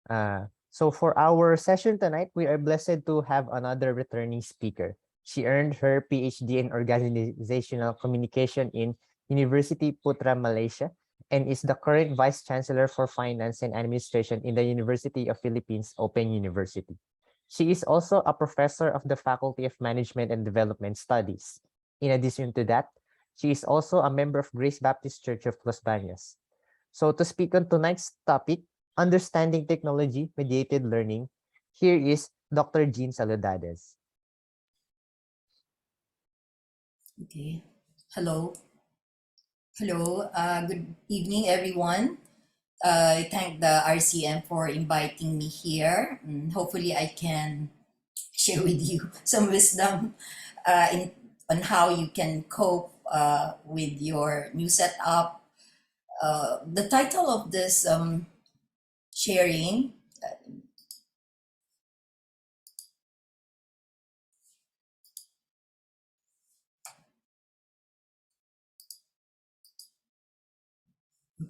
So for our session tonight, we are blessed to have another returning speaker. She earned her PhD in Organizational Communication in University Putra, Malaysia, and is the current Vice Chancellor for Finance and Administration in the University of Philippines Open University. She is also a professor of the Faculty of Management and Development Studies. In addition to that, she is also a member of Grace Baptist Church of Los Baños. So to speak on tonight's topic, Understanding Technology-Mediated Learning, here is Dr. Jean Saludadez. Okay. Hello. Hello. Good evening, everyone. I thank the RCM for inviting me here. Hopefully, I can share with you some wisdom on how you can cope with your new setup. The title of this sharing,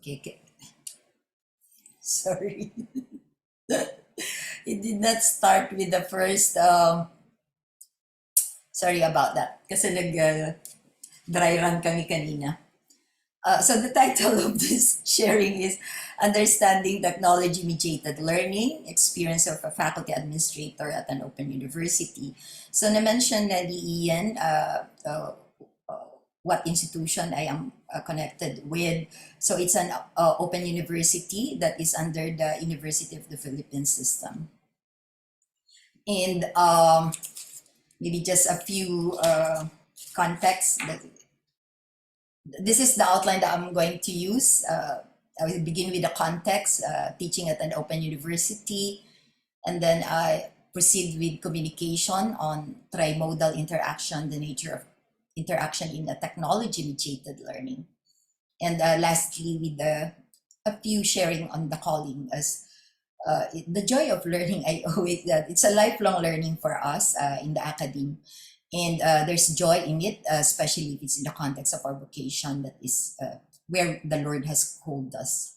okay. Sorry. It did not start with the first, sorry about that. Kasi dry run kami kanina. So the title of this sharing is Understanding Technology-Mediated Learning, Experience of a Faculty Administrator at an Open University. So na-mention na ni Ian what institution I am connected with. So it's an open university that is under the University of the Philippines system. And maybe just a few contexts. This is the outline that I'm going to use. I will begin with the context, teaching at an open university, and then I proceed with communication on Tri-Modal Interaction, the nature of interaction in a technology-mediated learning. And lastly, with a few sharing on the calling as the joy of learning. I always it's a lifelong learning for us in the academy, and there's joy in it, especially if it's in the context of our vocation, that is where the Lord has called us.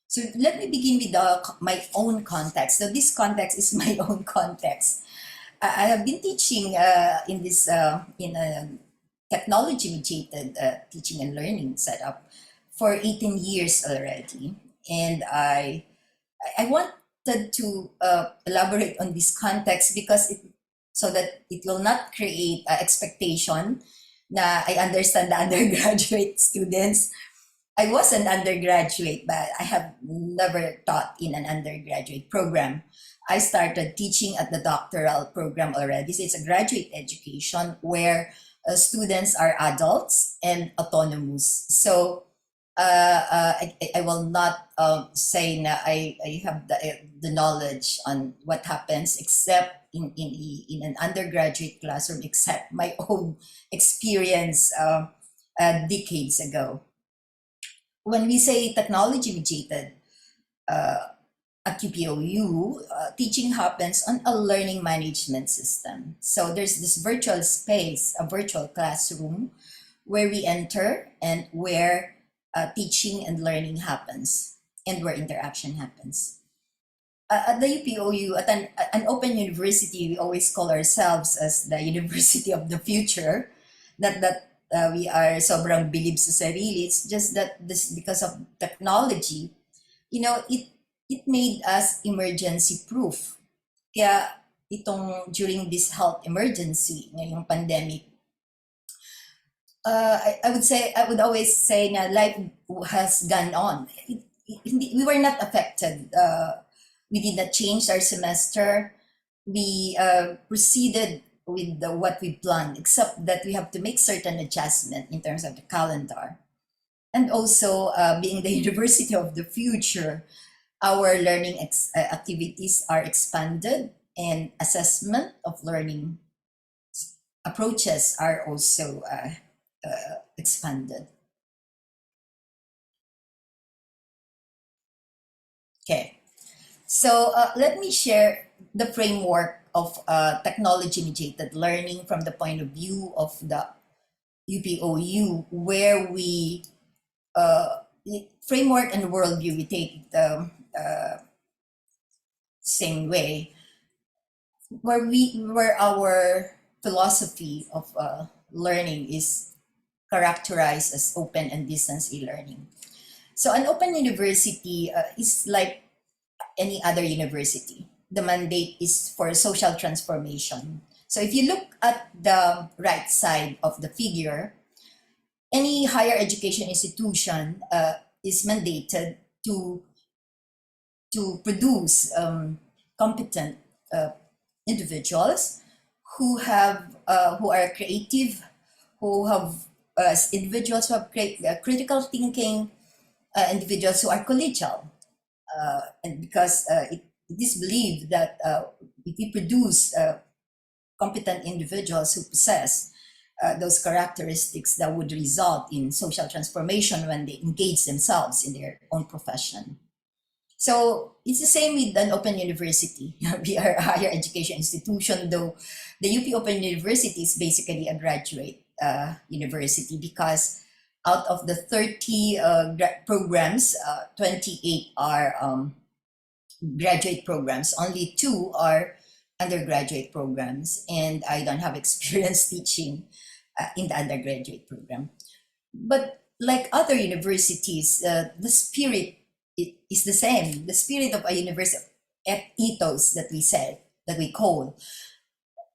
So let me begin with my own context. So this context is my own context. I have been teaching in this in a technology-mediated teaching and learning setup for 18 years already, and I wanted to elaborate on this context because so that it will not create expectation na I understand the undergraduate students. I was an undergraduate, but I have never taught in an undergraduate program. I started teaching at the doctoral program already. So it's a graduate education where students are adults and autonomous. So I will not say na I have the knowledge on what happens except in an undergraduate classroom, except my own experience decades ago. When we say technology-mediated at UPOU, teaching happens on a learning management system. So there's this virtual space, a virtual classroom, where we enter and where teaching and learning happens and where interaction happens. At the UPOU, at an open university, we always call ourselves as the University of the Future. That we are sobrang bilib sa sarili. It's just that this, because of technology, it made us emergency proof. Kaya itong during this health emergency, ngayong pandemic, I would always say na life has gone on. We were not affected. We did not change our semester. We proceeded with what we planned, except that we have to make certain adjustment in terms of the calendar. And also, being the University of the Future, our learning activities are expanded, and assessment of learning approaches are also expanded. Okay, so let me share the framework of technology-mediated learning from the point of view of the UPOU, where we framework and worldview, we take the same way, where our philosophy of learning is characterized as open and distance e-learning. So an open university is like any other university. The mandate is for social transformation. So if you look at the right side of the figure, any higher education institution is mandated to produce competent individuals who are creative, who have individuals who have critical thinking, individuals who are collegial, and because it is believed that if we produce competent individuals who possess those characteristics, that would result in social transformation when they engage themselves in their own profession. So it's the same with an open university. We are a higher education institution, though the UP Open University is basically a graduate university, because out of the 30 programs, 28 are graduate programs. Only 2 are undergraduate programs, and I don't have experience teaching in the undergraduate program. But like other universities, the spirit is the same. The spirit of a university ethos that we call.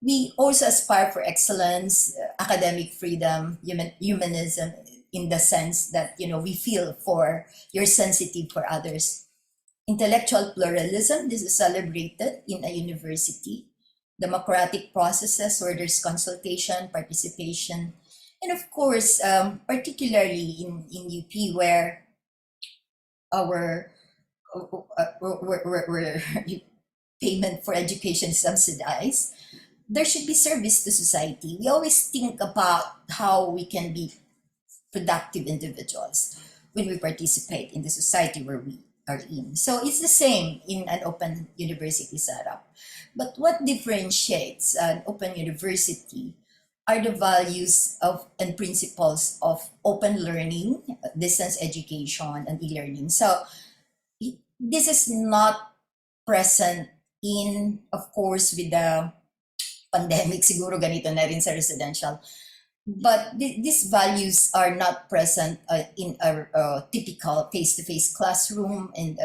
We also aspire for excellence, academic freedom, humanism, in the sense that we feel for you're sensitive for others. Intellectual pluralism, this is celebrated in a university. Democratic processes where there's consultation, participation, and of course, particularly in UP, where our payment for education is subsidized, there should be service to society. We always think about how we can be productive individuals when we participate in the society where we are in. So it's the same in an open university setup. But what differentiates an open university are the values and principles of open learning, distance education, and e-learning. So this is not present in, of course, with the pandemic, siguro ganito na rin sa residential. But these values are not present in a typical face-to-face classroom and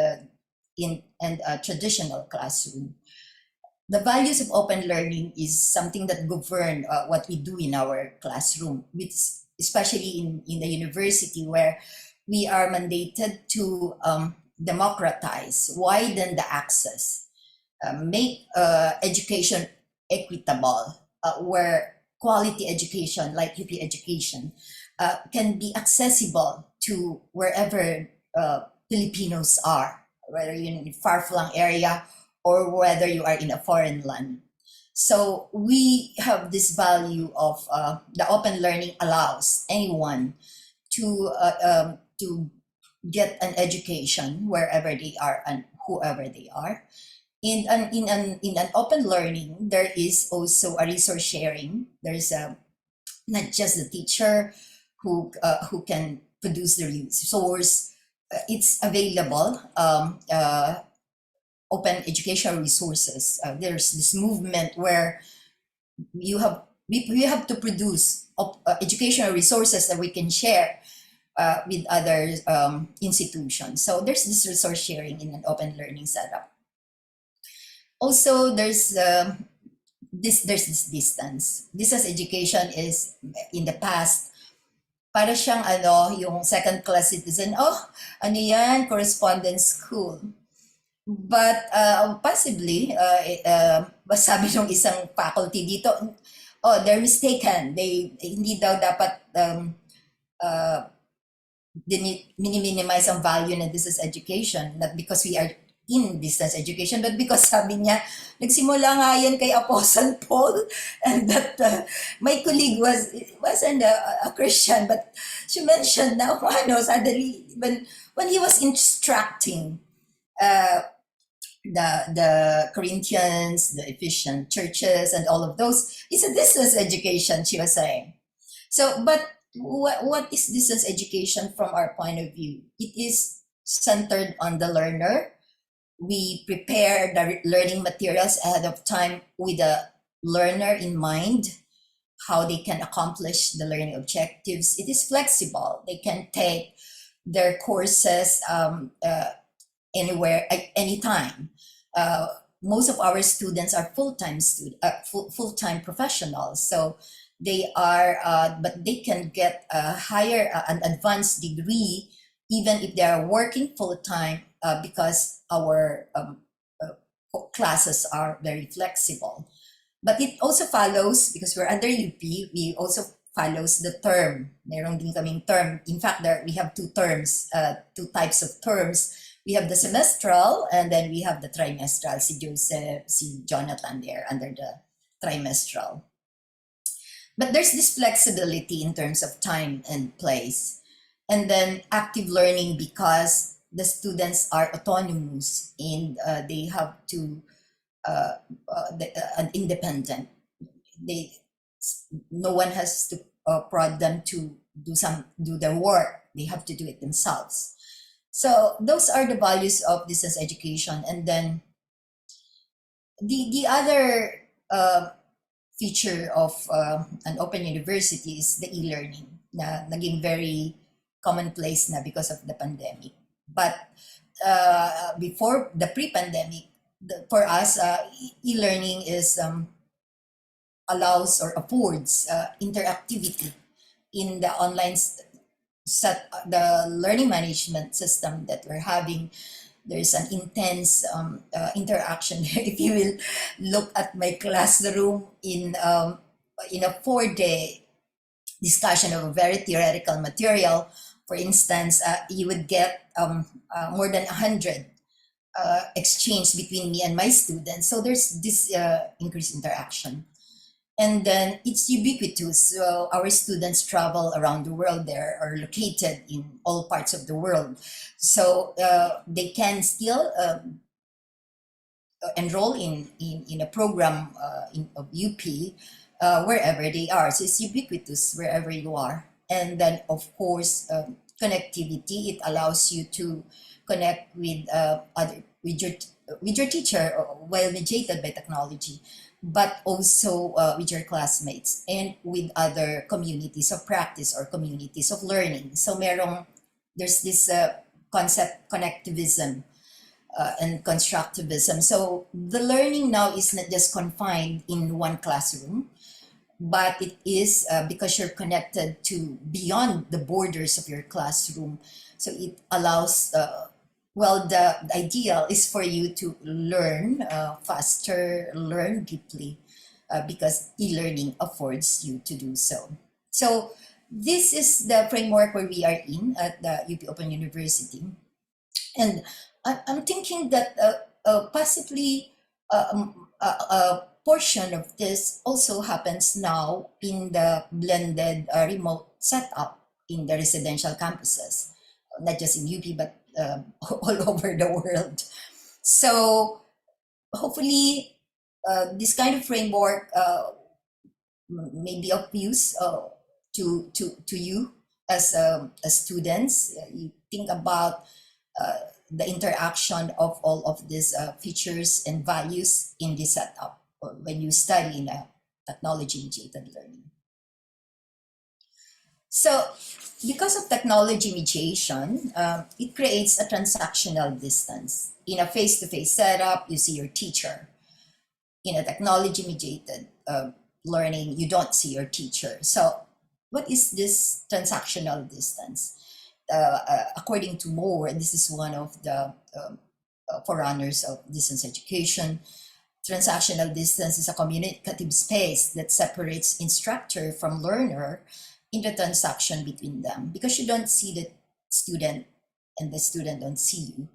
in a traditional classroom. The values of open learning is something that govern what we do in our classroom, which especially in the university, where we are mandated to democratize, widen the access, make education equitable, where quality education like UP education can be accessible to wherever Filipinos are, whether you're in a far-flung area or whether you are in a foreign land. So we have this value of the open learning allows anyone to get an education wherever they are and whoever they are. In an open learning, there is also a resource sharing. There's not just the teacher who can produce the resource. It's available. Open educational resources. There's this movement where we have to produce educational resources that we can share with other institutions. So there's this resource sharing in an open learning setup. Also, there's this distance. Distance education is, in the past, para siyang yung second class citizen. Oh, ano yan, correspondence school. But possibly, sabi ng isang faculty dito, oh, they're mistaken. Hindi daw dapat minimize ang value ng distance education, not because we are in distance education, but because sabi niya, nagsimula nga yan kay Apostle Paul, and that my colleague wasn't a Christian, but she mentioned na suddenly when he was instructing the Corinthians, the Ephesian churches, and all of those, it's a distance education, she was saying. So, but what is distance education from our point of view? It is centered on the learner. We prepare the learning materials ahead of time with the learner in mind, how they can accomplish the learning objectives. It is flexible. They can take their courses anywhere, at any time. Most of our students are full-time professionals, so they are, but they can get a higher, an advanced degree, even if they are working full-time, because our classes are very flexible. But it also follows, because we're under UP, we also follows the term. Meron din kaming term. In fact, we have two types of terms. We have the semestral, and then we have the trimestral. Si Joseph, si Jonathan there under the trimestral. But there's this flexibility in terms of time and place. And then active learning, because the students are autonomous and they have to independent. No one has to prod them to do their work. They have to do it themselves. So those are the values of distance education. And then the other feature of an open university is the e-learning, na naging very commonplace na because of the pandemic. But before the pre-pandemic, for us, e-learning is allows or affords interactivity in the online the learning management system that we're having. There's an intense interaction. If you will look at my classroom in a 4-day discussion of a very theoretical material, for instance, you would get more than 100 exchange between me and my students. So there's this increased interaction. And then it's ubiquitous. So our students travel around the world. They are located in all parts of the world. So they can still enroll in a program of UP wherever they are. So it's ubiquitous wherever you are. And then, of course, connectivity. It allows you to connect with your teacher while mediated by technology, but also with your classmates and with other communities of practice or communities of learning. So there's this concept, connectivism and constructivism. So the learning now is not just confined in one classroom, but it is because you're connected to beyond the borders of your classroom. So it allows, the ideal is for you to learn faster, learn deeply, because e-learning affords you to do so. So this is the framework where we are in at the UP Open University. And I'm thinking that possibly a portion of this also happens now in the blended remote setup in the residential campuses, not just in UP, but all over the world. So hopefully this kind of framework may be of use to you as students. You think about the interaction of all of these features and values in this setup when you study in a technology-mediated learning. So because of technology mediation, it creates a transactional distance. In a face-to-face setup, you see your teacher. In a technology-mediated learning, you don't see your teacher. So what is this transactional distance? According to Moore, this is one of the forerunners of distance education, transactional distance is a communicative space that separates instructor from learner in the transaction between them, because you don't see the student and the student don't see you,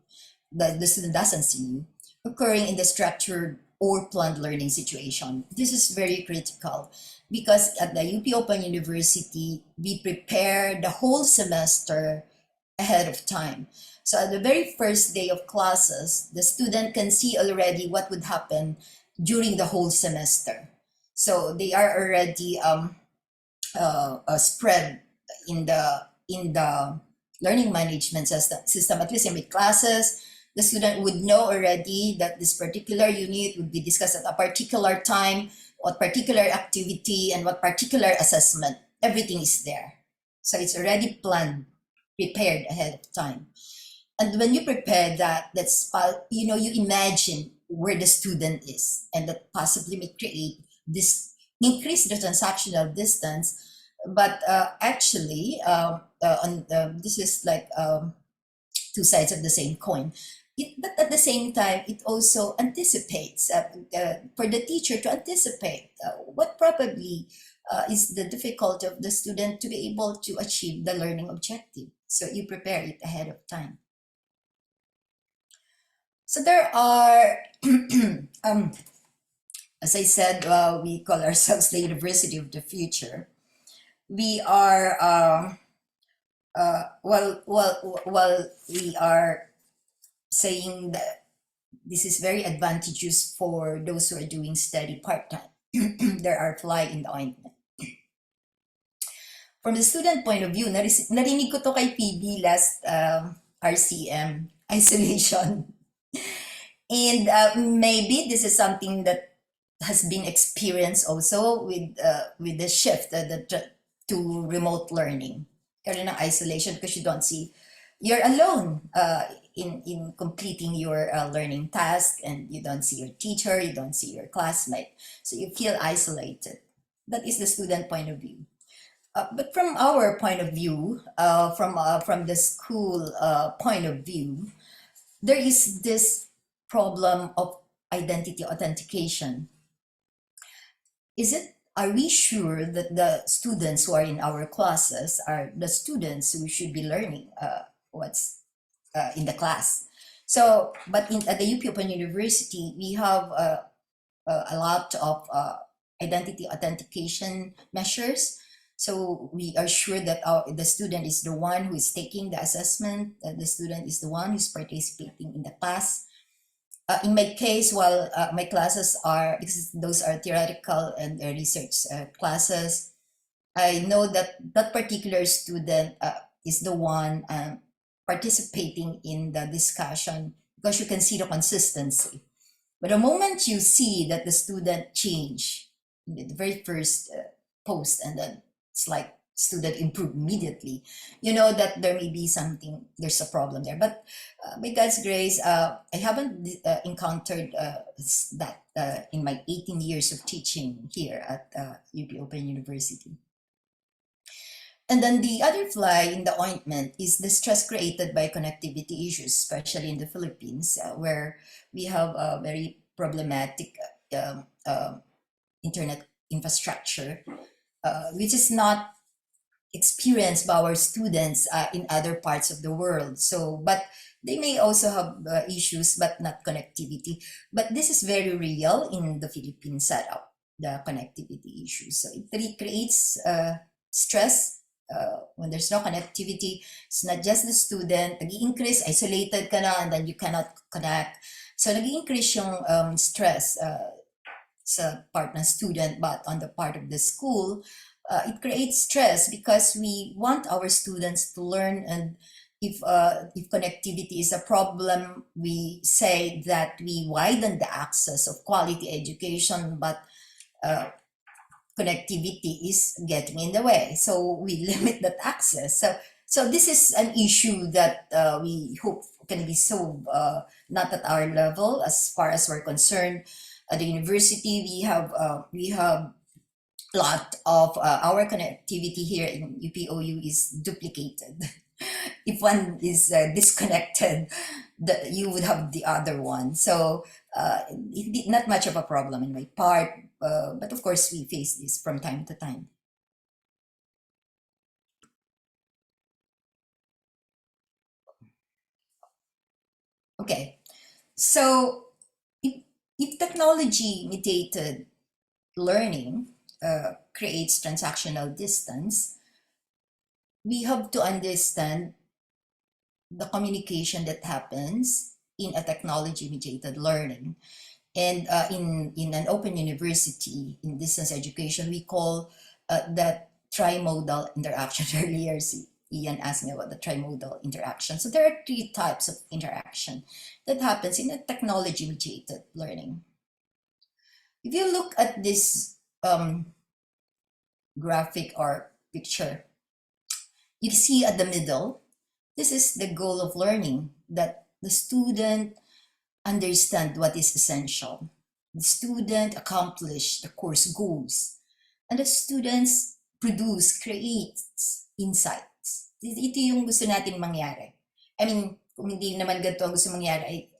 the student doesn't see you, occurring in the structured or planned learning situation. This is very critical because at the UP Open University, we prepare the whole semester ahead of time. So at the very first day of classes, the student can see already what would happen during the whole semester. So they are already spread in the learning management system, at least in my classes, the student would know already that this particular unit would be discussed at a particular time, what particular activity, and what particular assessment. Everything is there. So it's already planned, prepared ahead of time. And when you prepare that, you imagine where the student is, and that possibly may create this increase the transactional distance. But actually, this is like two sides of the same coin. But at the same time, it also anticipates for the teacher to anticipate what probably is the difficulty of the student to be able to achieve the learning objective. So you prepare it ahead of time. So there are, as I said, we call ourselves the University of the Future. We are, we are saying that this is very advantageous for those who are doing study part-time. There are fly in the ointment. From the student point of view, narinig ko to kay PB last RCM, isolation. And maybe this is something that has been experienced also with the shift to remote learning. Karoon ng isolation because you don't see, you're alone in completing your learning task, and you don't see your teacher, you don't see your classmate. So you feel isolated. That is the student point of view. But from our point of view, from the school point of view, there is this problem of identity authentication. Are we sure that the students who are in our classes are the students who should be learning what's in the class? So, but at the UP Open University, we have a lot of identity authentication measures. So we are sure that the student is the one who is taking the assessment, the student is the one who's participating in the class. In my case, while my classes are, because those are theoretical and research classes, I know that that particular student is the one participating in the discussion, because you can see the consistency. But the moment you see that the student change in the very first post, and then it's like student improve immediately, you know that there may be something, there's a problem there. But by God's grace, I haven't encountered that in my 18 years of teaching here at UP Open University. And then the other fly in the ointment is the stress created by connectivity issues, especially in the Philippines, where we have a very problematic internet infrastructure, which is not experienced by our students in other parts of the world. So, but they may also have issues, but not connectivity. But this is very real in the Philippine setup, the connectivity issues. So it really creates stress when there's no connectivity. It's not just the student, nag-i-increase, isolated ka na, and then you cannot connect. So nag-i-increase yung stress sa part ng student, but on the part of the school, it creates stress because we want our students to learn, and if connectivity is a problem, we say that we widen the access of quality education, but connectivity is getting in the way, so we limit that access. So this is an issue that we hope can be solved, not at our level as far as we're concerned. At the university, we have lot of our connectivity here in UPOU is duplicated. If one is disconnected, you would have the other one. So not much of a problem in my part, but of course we face this from time to time. Okay, so if technology mediated learning creates transactional distance, we have to understand the communication that happens in a technology-mediated learning. And in an open university, in distance education, we call that Tri-Modal Interaction. Earlier, Ian asked me about the Tri-Modal Interaction. So there are 3 types of interaction that happens in a technology-mediated learning. If you look at this graphic or picture, you see at the middle, this is the goal of learning, that the student understand what is essential. The student accomplish the course goals. And the students produce, creates insights. Ito yung gusto natin mangyari. I mean, kung hindi naman ganito ang gusto mangyari, ay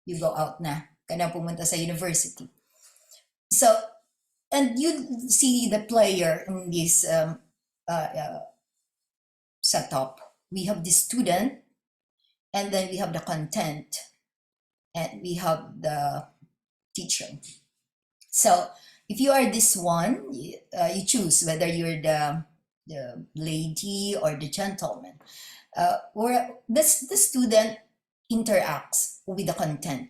you go out na, ka na pumunta sa university. So, and you see the player in this setup. We have the student, and then we have the content, and we have the teacher. So if you are this one, you choose whether you're the lady or the gentleman. Or the student interacts with the content.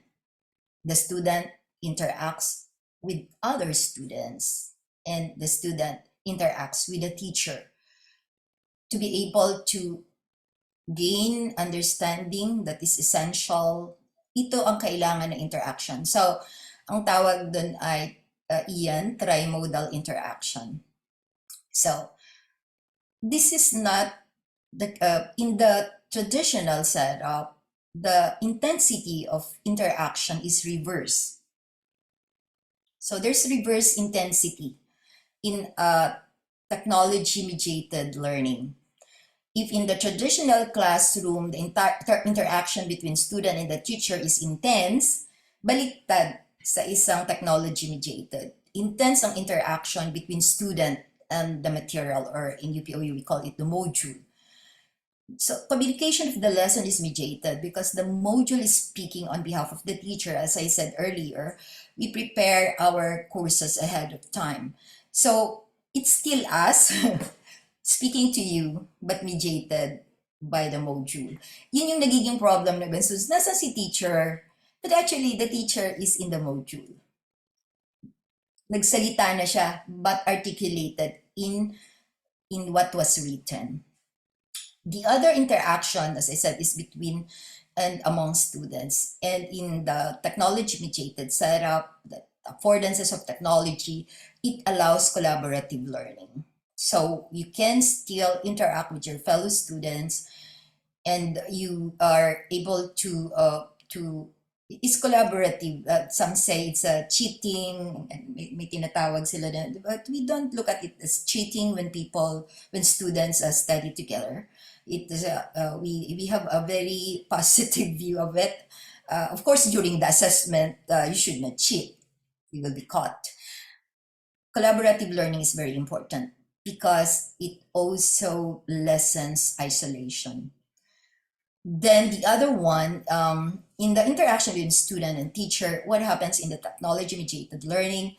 The student interacts with other students, and the student interacts with the teacher to be able to gain understanding that is essential. Ito ang kailangan ng interaction. So, ang tawag dun ay Ian, Tri-Modal Interaction. So, this is not in the traditional setup, the intensity of interaction is reverse. So there's reverse intensity in technology-mediated learning. If in the traditional classroom, the interaction between student and the teacher is intense, baliktad sa isang technology-mediated. Intense ang interaction between student and the material, or in UPOU we call it the module. So communication of the lesson is mediated because the module is speaking on behalf of the teacher. As I said earlier, we prepare our courses ahead of time. So it's still us speaking to you, but mediated by the module. Yun yung nagiging problem na so nasa si teacher, but actually the teacher is in the module. Nagsalita na siya, but articulated in what was written. The other interaction, as I said, is between and among students. And in the technology-mediated setup, the affordances of technology, it allows collaborative learning. So you can still interact with your fellow students, and you are able to it's collaborative. Some say it's cheating, and may tinatawag sila na, but we don't look at it as cheating when students study together. It is we have a very positive view of it. Of course, during the assessment, you should not cheat. You will be caught. Collaborative learning is very important because it also lessens isolation. Then the other one, in the interaction between student and teacher, what happens in the technology-mediated learning,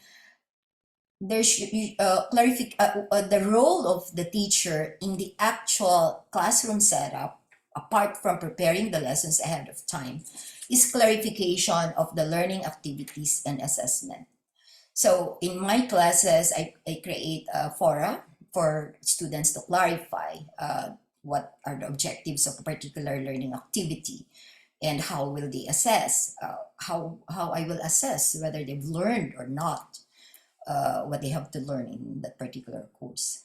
there should be the role of the teacher in the actual classroom setup, apart from preparing the lessons ahead of time, is clarification of the learning activities and assessment. So in my classes, I create a fora for students to clarify what are the objectives of a particular learning activity, and how will they assess, how I will assess whether they've learned or not what they have to learn in that particular course.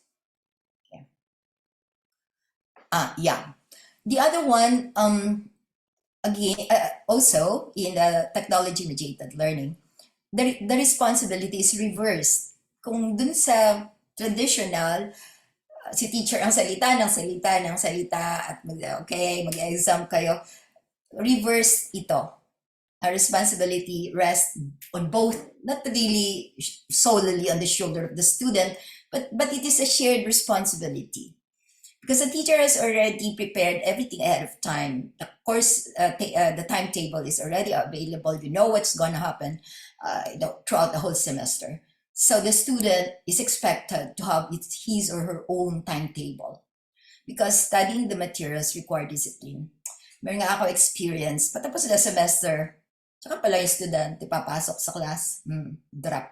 Yeah. The other one, again, also in the technology-mediated learning, the responsibility is reversed. Kung dun sa traditional, si teacher ang salita at mag-exam kayo, reverse ito. Our responsibility rests on both, not really solely on the shoulder of the student, but it is a shared responsibility. Because the teacher has already prepared everything ahead of time. The course, the timetable is already available. You know what's going to happen throughout the whole semester. So the student is expected to have his or her own timetable. Because studying the materials require discipline. Meron nga ako experience, patapos na semester, tsaka pala yung student, ipapasok sa class, drop.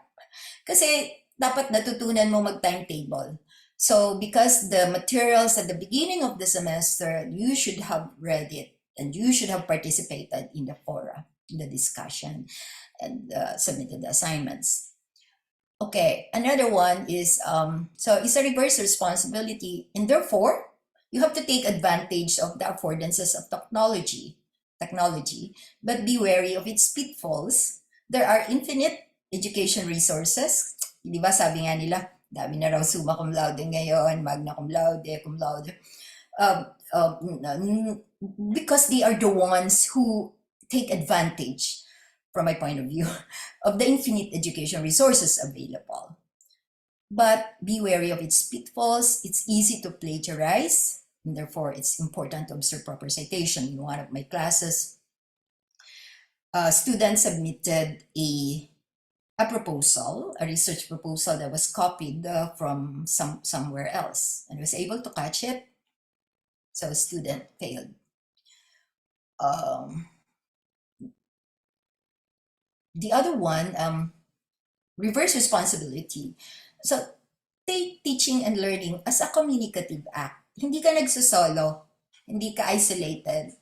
Kasi dapat natutunan mo mag-timetable. So because the materials at the beginning of the semester, you should have read it and you should have participated in the fora, in the discussion, and submitted the assignments. Okay, another one is, so it's a reverse responsibility, and therefore, you have to take advantage of the affordances of technology, but be wary of its pitfalls. There are infinite education resources. Di ba sabi nga nila, dami na raw summa cum laude ngayon, magna cum laude. Because they are the ones who take advantage, from my point of view, of the infinite education resources available. But be wary of its pitfalls. It's easy to plagiarize, and therefore it's important to observe proper citation. In one of my classes, students submitted a proposal, a research proposal that was copied from somewhere else, and was able to catch it. So a student failed. The other one, reverse responsibility. So take teaching and learning as a communicative act. Hindi ka nagsosolo, hindi ka isolated.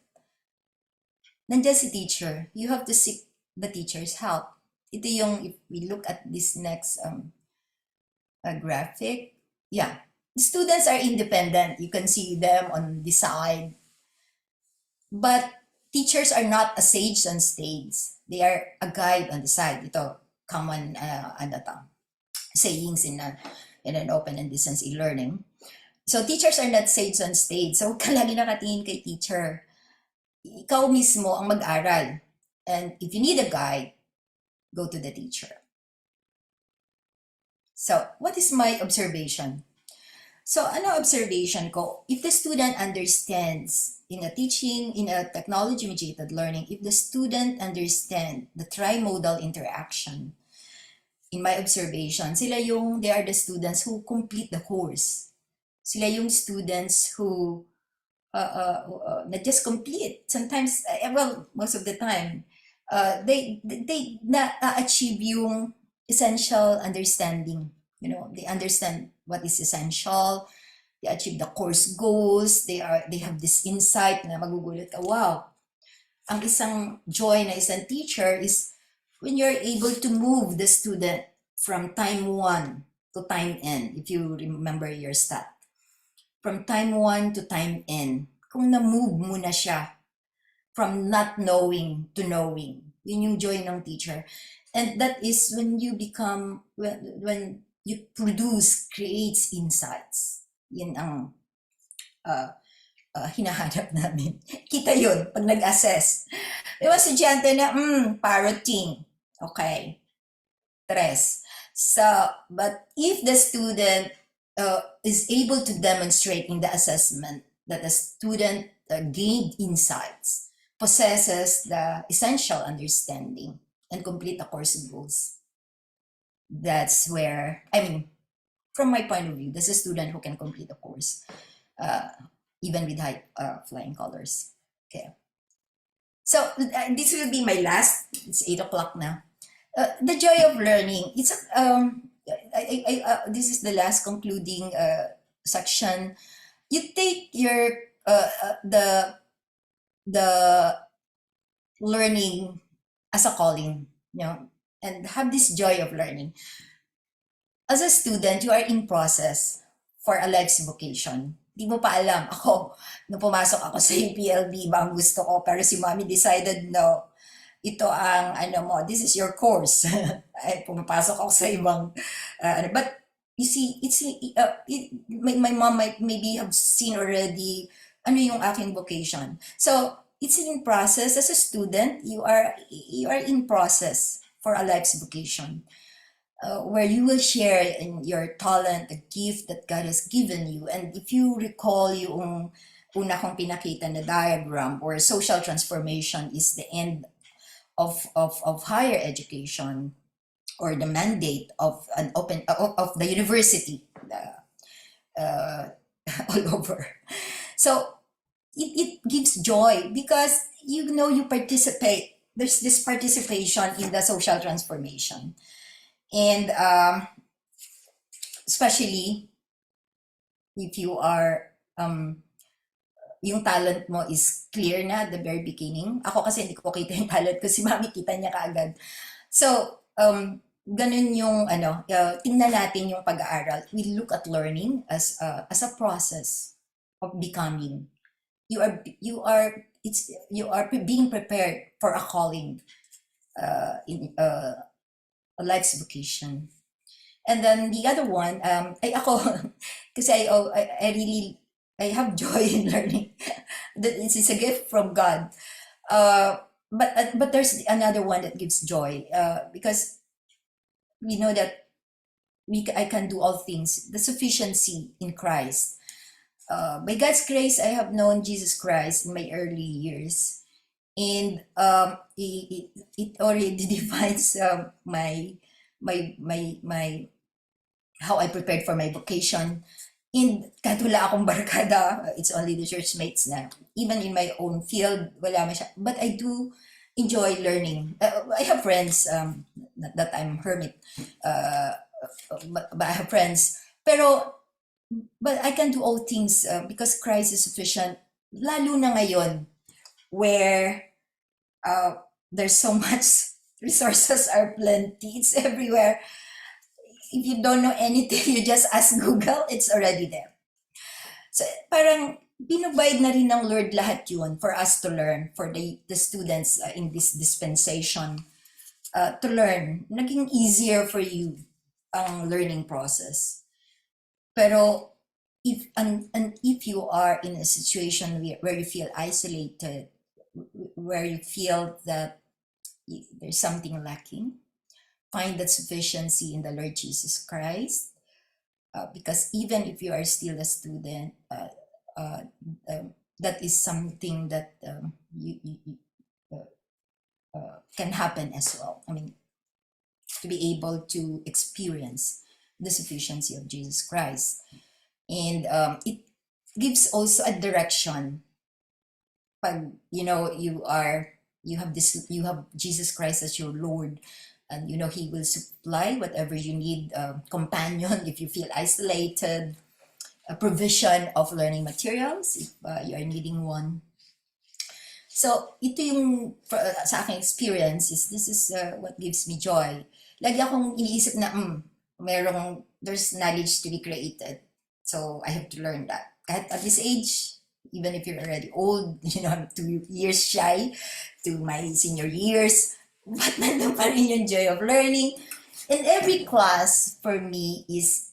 Nandiyan si teacher, you have to seek the teacher's help. Ito yung, if we look at this next graphic, yeah, the students are independent. You can see them on the side. But teachers are not a sage on stage. They are a guide on the side. Ito, common sayings in an open and distance e-learning. So teachers are not sage on stage. So huwag ka lagi nakatingin kay teacher. Ikaw mismo ang mag-aral. And if you need a guide, go to the teacher. So what is my observation? So ano observation ko? If the student understands in a teaching, in a technology-mediated learning, if the student understand the Tri-Modal Interaction, in my observation, they are the students who complete the course. Sila yung students who not just complete. Sometimes, well, most of the time, they achieve yung essential understanding. You know, they understand what is essential. They achieve the course goals. They have this insight na magugulat ka, wow. Ang isang joy na isang teacher is when you're able to move the student from time 1 to time n, if you remember your stat. From time 1 to time n, kung na-move mo na siya from not knowing to knowing, yun yung joy ng teacher. And that is when you become, when you produce, creates insights. Yun ang hinahanap namin. Kita yun pag nag-assess. May mga estudyante na, parroting. Okay. 3. So, but if the student is able to demonstrate in the assessment that the student gained insights, possesses the essential understanding, and complete the course goals, that's where, I mean, from my point of view, there's a student who can complete the course, even with high flying colors. Okay. So this will be my last, it's 8 o'clock now. The joy of learning, it's this is the last concluding section. You take your the learning as a calling, you know, and have this joy of learning. As a student, you are in process for a life's vocation. Di mo pa alam. Ako, nung pumasok ako sa UPLB, ba ang gusto ko, pero si Mommy decided, no, ito ang, this is your course. Ay, pumapasok ako sa ibang, but you see, my mom might maybe have seen already, yung aking vocation. So, it's in process. As a student, you are in process for a life's vocation. Where you will share in your talent, the gift that God has given you. And if you recall yung una kong pinakita na diagram, where social transformation is the end of higher education, or the mandate of an open of the university all over. So it gives joy because you participate. There's this participation in the social transformation. And especially if you are, yung talent mo is clear na at the very beginning. Ako kasi hindi ko kita yung talent ko, si mami kita niya kaagad. So, ganun yung tingnan natin yung pag-aaral. We look at learning as a process of becoming. You are being prepared for a calling, in a life's vocation. And then the other one, ako, kasi I have joy in learning. This is a gift from God. But there's another one that gives joy, because we know that I can do all things, the sufficiency in Christ. By God's grace, I have known Jesus Christ in my early years, and it already defines my how I prepared for my vocation. And kahit wala akong barkada, it's only the church mates na. Even in my own field, wala masyadong. But I do enjoy learning. I have friends, not that I'm hermit, but I have friends. But I can do all things because Christ is sufficient. Lalo na ngayon, where there's so much, resources are plenty, it's everywhere. If you don't know anything, you just ask Google, it's already there. So parang binubide na rin ng Lord lahat yun for us to learn, for the students in this dispensation to learn. Naging easier for you ang learning process. Pero if you are in a situation where you feel isolated, where you feel that there's something lacking, find that sufficiency in the Lord Jesus Christ, because even if you are still a student, that is something that can happen as well. I mean, to be able to experience the sufficiency of Jesus Christ. And it gives also a direction. Pag, you have Jesus Christ as your Lord, and he will supply whatever you need, companion if you feel isolated, a provision of learning materials if you are needing one. So ito yung sa aking experience, this is what gives me joy. Lagi akong iniisip na there's knowledge to be created, so I have to learn that. Kahit at this age, even if you're already old, I'm 2 years shy to my senior years, but nandun pa rin yung joy of learning. And every class for me is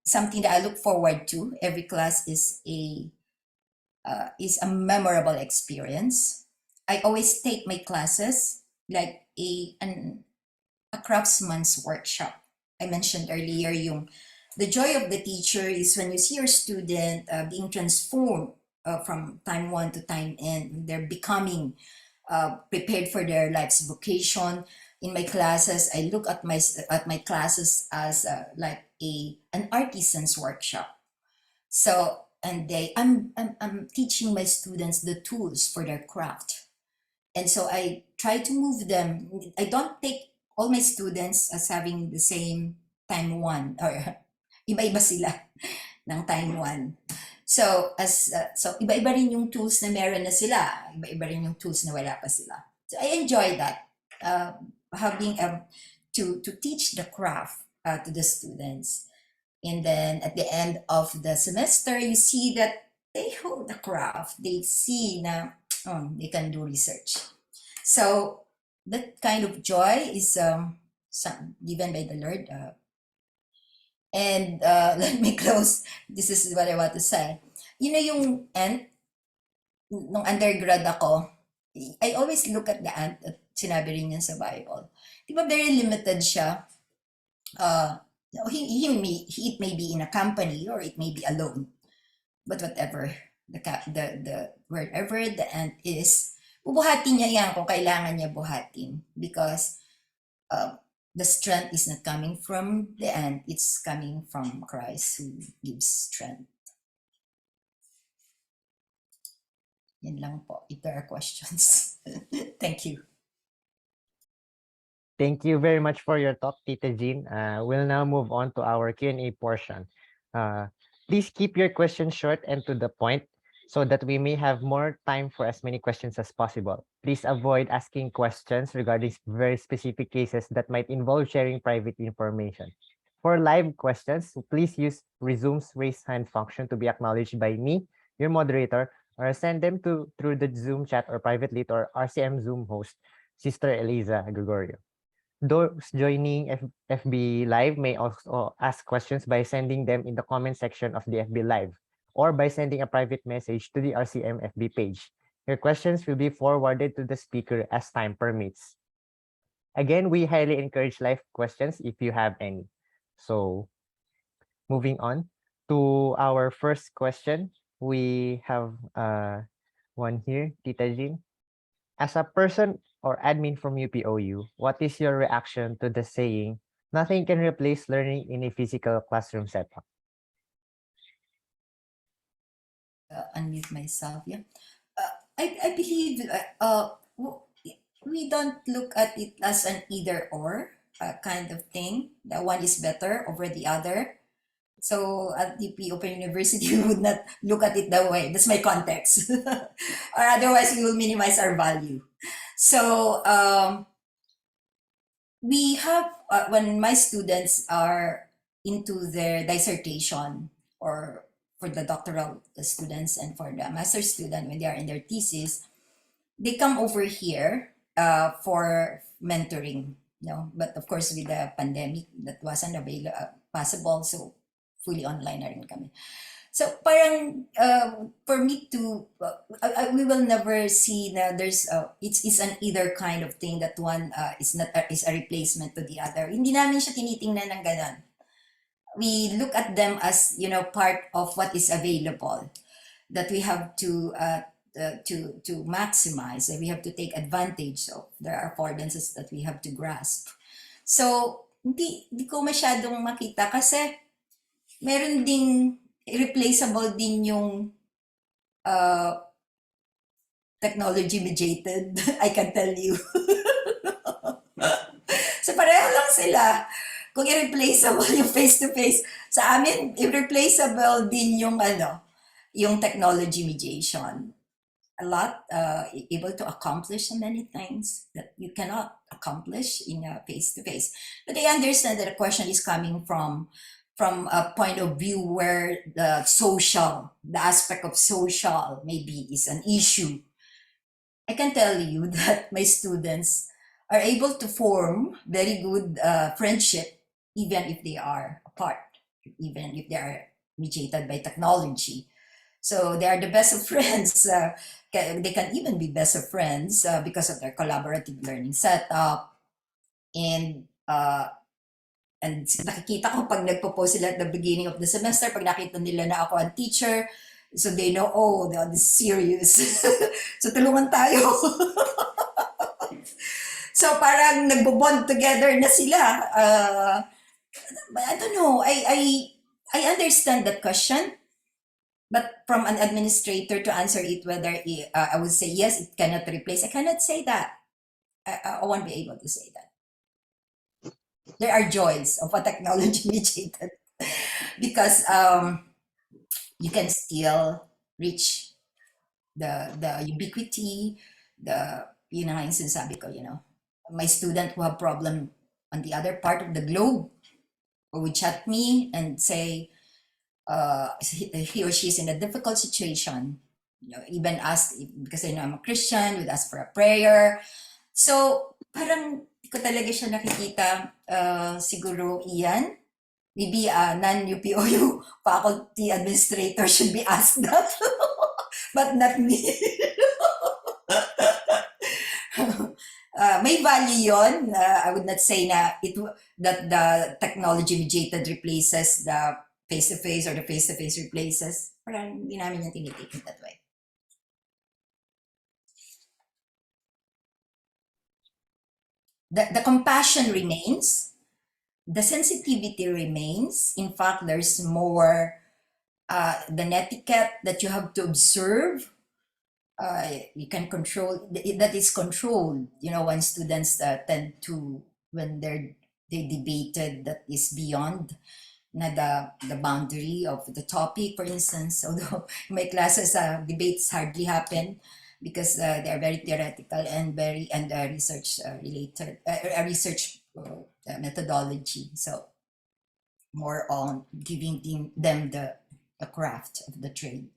something that I look forward to. Every class is a memorable experience. I always take my classes like a craftsman's workshop. I mentioned earlier the joy of the teacher is when you see your student being transformed from time one to time end. They're becoming prepared for their life's vocation. In my classes, I look at my classes as like an artisan's workshop. So, and I'm teaching my students the tools for their craft. And so I try to move them. I don't take all my students as having the same time one, or iba-iba sila ng time one. So so iba-iba rin yung tools na meron na sila, iba-iba rin yung tools na wala pa sila. So I enjoy that, having to teach the craft to the students. And then at the end of the semester, you see that they hold the craft. They see na they can do research. So that kind of joy is given by the Lord. And let me close. This is what I want to say. Yung ant, nung undergrad ako, I always look at the ant at sinabi rin yan sa Bible. Di ba very limited siya? It may be in a company or it may be alone. But whatever wherever the ant is, bubuhatin niya yan kung kailangan niya buhatin, because the strength is not coming from the ant, it's coming from Christ who gives strength. Yan lang po, if there are questions. Thank you. Thank you very much for your talk, Tita Jean. We'll now move on to our Q&A portion. Please keep your questions short and to the point so that we may have more time for as many questions as possible. Please avoid asking questions regarding very specific cases that might involve sharing private information. For live questions, please use Resume's raise hand function to be acknowledged by me, your moderator, or send them through the Zoom chat or privately to our RCM Zoom host, Sister Eliza Gregorio. Those joining FB Live may also ask questions by sending them in the comment section of the FB Live or by sending a private message to the RCM FB page. Your questions will be forwarded to the speaker as time permits. Again, we highly encourage live questions if you have any. So, moving on to our first question, we have one here, Tita Jean. As a person or admin from UPOU, what is your reaction to the saying, nothing can replace learning in a physical classroom setup? Unmute myself. Yeah. I believe we don't look at it as an either or kind of thing. That one is better over the other. So at DP Open University, we would not look at it that way. That's my context. Or otherwise, we will minimize our value. So we have, when my students are into their dissertation or for the doctoral students and for the master's student when they are in their thesis, they come over here for mentoring. But of course, with the pandemic, that wasn't possible. So fully online na rin kami. So parang for me to, we will never see na there's, it's an either kind of thing that one is a replacement to the other. Hindi namin siya tinitingnan ng ganon. We look at them as, part of what is available that we have to maximize, and we have to take advantage of. There are affordances that we have to grasp. So, hindi ko masyadong makita kasi meron ding irreplaceable din yung technology mediated, I can tell you. So pareho lang sila. Kung irreplaceable yung face-to-face, sa amin, irreplaceable din yung technology mediation. A lot, able to accomplish so many things that you cannot accomplish in a face-to-face. But I understand that the question is coming from a point of view where the aspect of social maybe is an issue. I can tell you that my students are able to form very good friendship even if they are apart, even if they are mediated by technology. So they are the best of friends. They can even be best of friends because of their collaborative learning setup. And nakikita ko pag nagpo-post sila at the beginning of the semester, pag nakita nila na ako ang teacher, so they know, oh, this is serious. So tulungan tayo. So parang nagbo-bond together na sila. I don't know. I understand that question. But from an administrator to answer it, whether I would say yes, it cannot replace, I cannot say that. I won't be able to say that. There are joys of a technology mediated because you can still reach the ubiquity, yun na nga yung sinasabi ko, my student who have problem on the other part of the globe would chat me and say he or she is in a difficult situation, even ask, because I know I'm a Christian, would ask for a prayer. So parang di ko talaga siya nakikita. Siguro Ian, maybe non-UPOU faculty administrator should be asked that, but not me. May value yon. I would not say that the technology mediated replaces the face-to-face or the face-to-face replaces. Parang hindi namin yung tinitik that way. The compassion remains, the sensitivity remains. In fact, there's more the etiquette that you have to observe. You can control, that is controlled, when students tend to when they debated that is beyond na the boundary of the topic, for instance. Although in my classes, debates hardly happen because they are very theoretical and very research related, research methodology. So more on giving them the craft of the trade.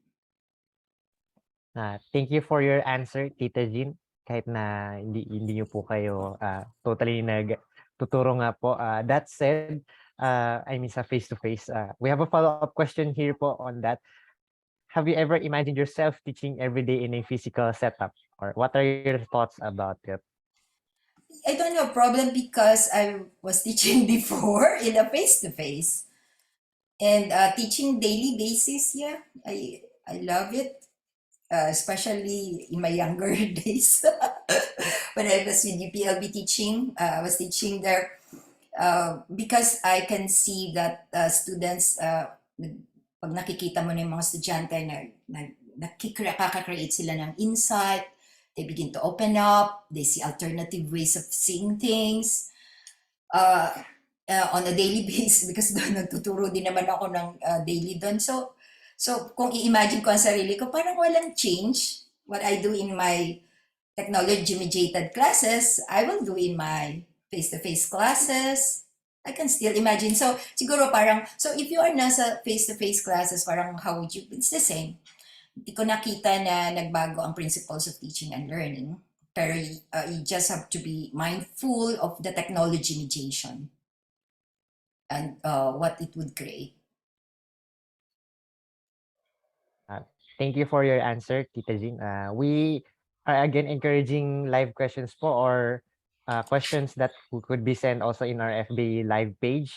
Thank you for your answer, Tita Jean. Kahit na hindi niyo po kayo totally nagtuturo nga po. That said, I mean sa face-to-face, we have a follow-up question here po on that. Have you ever imagined yourself teaching every day in a physical setup? Or what are your thoughts about it? I don't have a problem because I was teaching before in a face-to-face. And teaching daily basis, yeah, I love it. Especially in my younger days when I was with UPLB teaching. I was teaching there because I can see that students, pag nakikita mo na yung mga estudyante na nakaka-create sila ng insight, they begin to open up, they see alternative ways of seeing things. On a daily basis because doon nagtuturo din naman ako ng daily doon. So kung i-imagine ko ang sarili ko, parang walang change. What I do in my technology-mediated classes, I will do in my face-to-face classes. I can still imagine. So siguro parang, so if you are nasa face-to-face classes, parang how would you, it's the same. Hindi ko nakita na nagbago ang principles of teaching and learning. Pero you just have to be mindful of the technology mediation and what it would create. Thank you for your answer, Tita Jean. We are again encouraging live questions po or questions that could be sent also in our FB live page.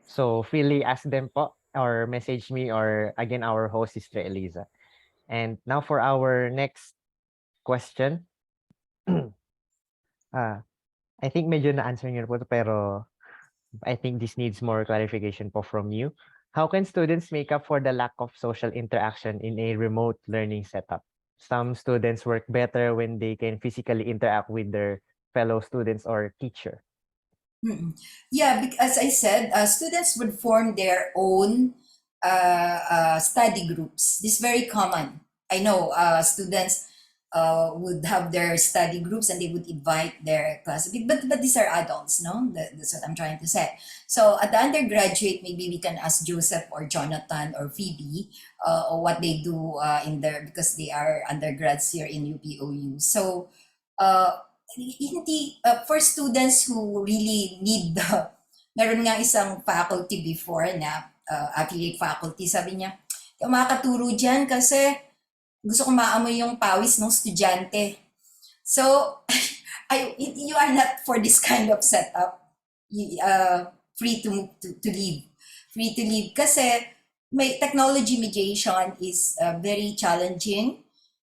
So freely ask them po or message me or again our host is Eliza. And now for our next question. I think medyo na-answer niyo po pero I think this needs more clarification po from you. How can students make up for the lack of social interaction in a remote learning setup? Some students work better when they can physically interact with their fellow students or teacher. Yeah, as I said, students would form their own study groups. This is very common. I know students would have their study groups and they would invite their classmates, but these are adults, no? That's what I'm trying to say. So at the undergraduate, maybe we can ask Joseph or Jonathan or Phoebe or what they do in there because they are undergrads here in UPOU. So hindi for students who really need meron nga isang faculty before na affiliate faculty, sabi niya, makakaturo dyan kasi gusto kong maamoy yung pawis ng estudyante. So, you are not for this kind of setup. Free to leave. Free to leave kasi may technology mediation is very challenging.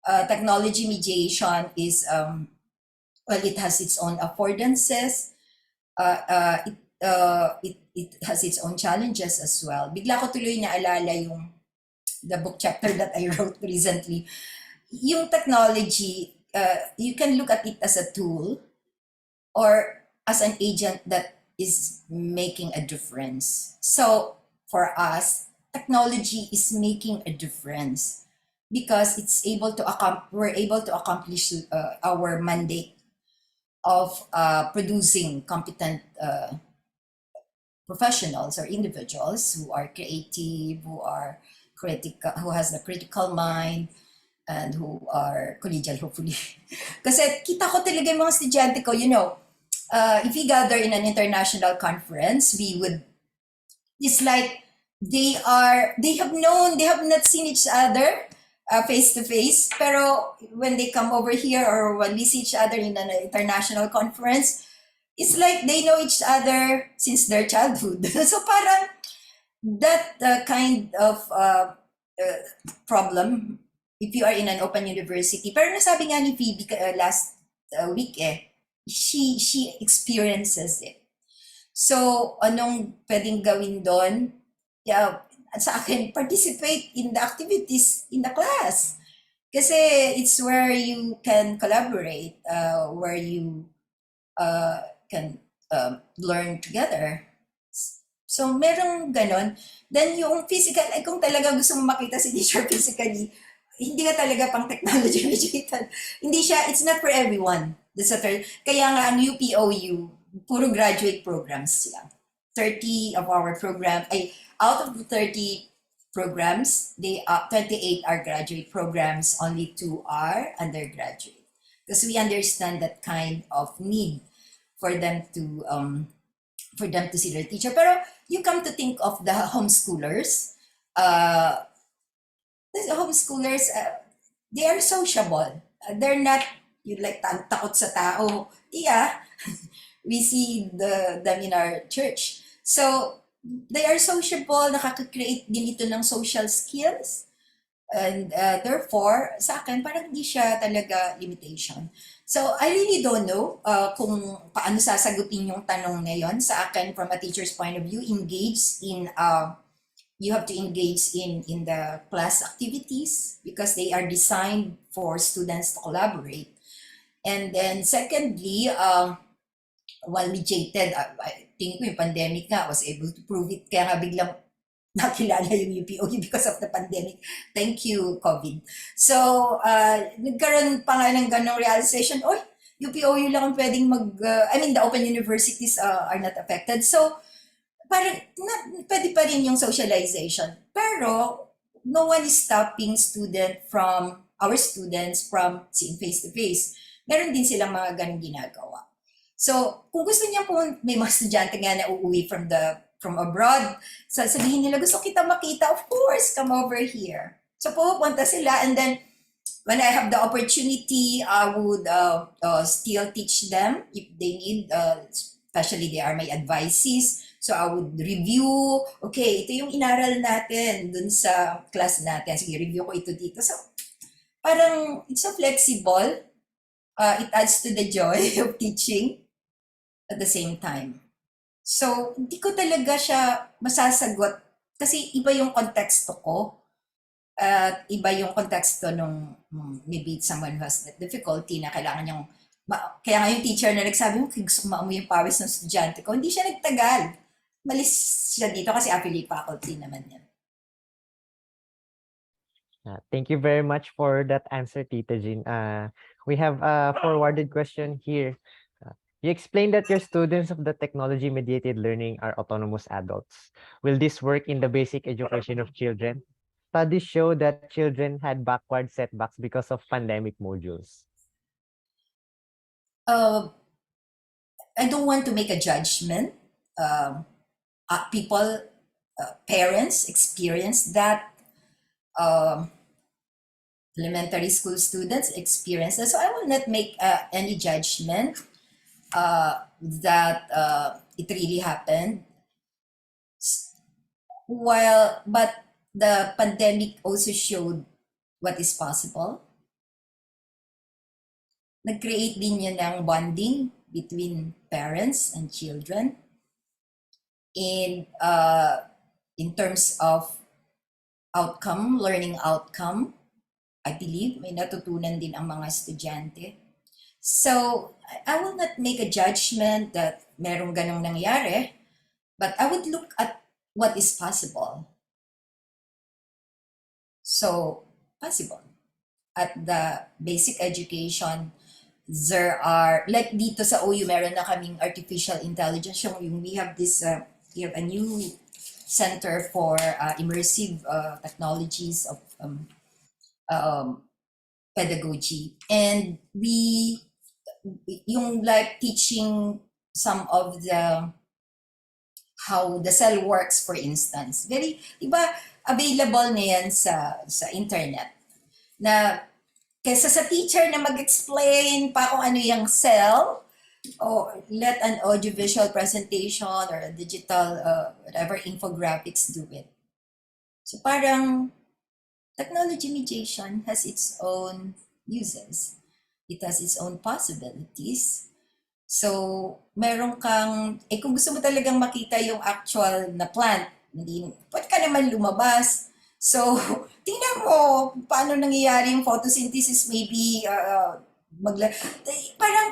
Technology mediation is well, it has its own affordances. It has its own challenges as well. Bigla ko tuloy naalala yung the book chapter that I wrote recently. Yung technology, you can look at it as a tool or as an agent that is making a difference. So for us, technology is making a difference because we're able to accomplish our mandate of producing competent professionals or individuals who are creative, who are critical, who has the critical mind, and who are collegial, hopefully. Kasi kita ko talaga yung mga estudyante ko, you know, if we gather in an international conference, it's like they have not seen each other face to face, pero when they come over here or when we see each other in an international conference, it's like they know each other since their childhood. So parang that kind of problem if you are in an open university. Pero nasabi nga ni Phoebe last week she experiences it. So anong pwedeng gawin doon? Yeah, sa akin, participate in the activities in the class. Kasi it's where you can collaborate, where you can learn together. So, merong ganon. Then, yung physical, ay kung talaga gusto mo makita si teacher physically, hindi ka talaga pang technology mediated. Hindi siya, it's not for everyone. That's a third. Kaya nga, ang UPOU, puro graduate programs lang. 30 of our program, ay, out of the 30 programs, 28 are graduate programs, only 2 are undergraduate. Because we understand that kind of need for them to see their teacher. Pero you come to think of the homeschoolers, they are sociable. They're not you like takot sa tao. Yeah, we see them in our church. So they are sociable, nakaka-create din ito ng social skills. And therefore, sa akin, parang hindi siya talaga limitation. So, I really don't know kung paano sasagutin yung tanong ngayon. Sa akin, from a teacher's point of view, you have to engage in the class activities because they are designed for students to collaborate. And then secondly, while mediated, I think yung pandemic nga was able to prove it. Kaya nga biglang nakilala yung UPOU because of the pandemic. Thank you, COVID. So, nagkaroon pa nga ng ganong realization, UPOU lang ang pwedeng the open universities are not affected. So, parang pwede pa rin yung socialization. Pero, no one is stopping our students from seeing face-to-face. Meron din silang mga ganong ginagawa. So, kung gusto niya po, may mga estudyante nga na uuwi from abroad, sabihin nila, gusto kita makita, of course, come over here. So, pupunta sila, and then, when I have the opportunity, I would still teach them if they need, especially they are my advisees. So, I would review, okay, ito yung inaral natin dun sa class natin. Sige, review ko ito dito. So, parang, it's so flexible. It adds to the joy of teaching at the same time. So, hindi ko talaga siya masasagot kasi iba yung konteksto ko at iba yung konteksto nung maybe someone who has that difficulty na kailangan niyang kaya nga yung teacher na nagsabi mo, gusto mo yung pawis ng estudyante ko, hindi siya nagtagal. Malis siya dito kasi affiliate faculty naman yan. Thank you very much for that answer, Tita Jean. We have a forwarded question here. You explained that your students of the technology-mediated learning are autonomous adults. Will this work in the basic education of children? Studies show that children had backward setbacks because of pandemic modules. I don't want to make a judgment. Parents experience that. Elementary school students experience that. So I will not make any judgment that it really happened. But the pandemic also showed what is possible. Nag-create din yun ng bonding between parents and children. In terms of learning outcome, I believe may natutunan din ang mga estudyante. So, I will not make a judgment that merong ganong nangyari, but I would look at what is possible. So, possible. At the basic education, there are, like dito sa OU, meron na kaming artificial intelligence. We have this, we have a new center for immersive technologies of pedagogy. And yung like teaching some of how the cell works, for instance. Available na yan sa internet. Na kaysa sa teacher na mag-explain pa kung ano yung cell, or let an audiovisual presentation or a digital, whatever infographics do it. So parang technology mediation has its own uses. It has its own possibilities. So, meron kang, kung gusto mo talagang makita yung actual na plant, pwede ka naman lumabas. So, tingnan mo paano nangyayari yung photosynthesis, maybe, parang,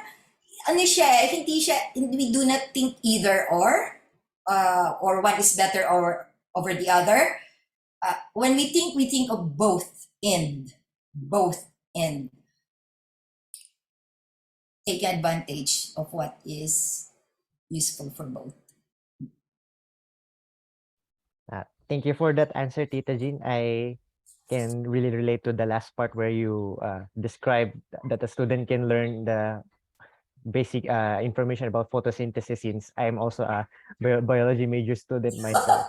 ano siya, hindi siya, we do not think either or one is better or over the other. When we think of both and take advantage of what is useful for both. Thank you for that answer, Tita Jean. I can really relate to the last part where you described that a student can learn the basic information about photosynthesis, since I'm also a biology major student myself.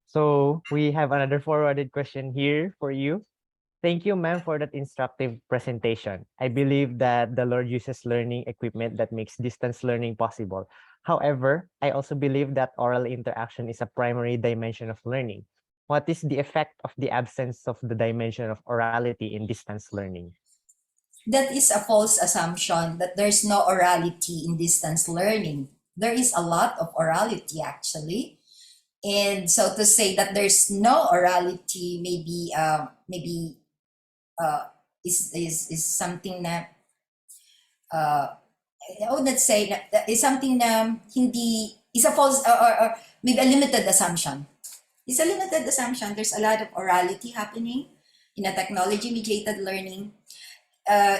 So we have another forwarded question here for you. Thank you, ma'am, for that instructive presentation. I believe that the Lord uses learning equipment that makes distance learning possible. However, I also believe that oral interaction is a primary dimension of learning. What is the effect of the absence of the dimension of orality in distance learning? That is a false assumption that there's no orality in distance learning. There is a lot of orality actually. And so to say that there's no orality is something that I would not say that is something na hindi is a false or maybe a limited assumption. It's a limited assumption. There's a lot of orality happening in a technology-mediated learning.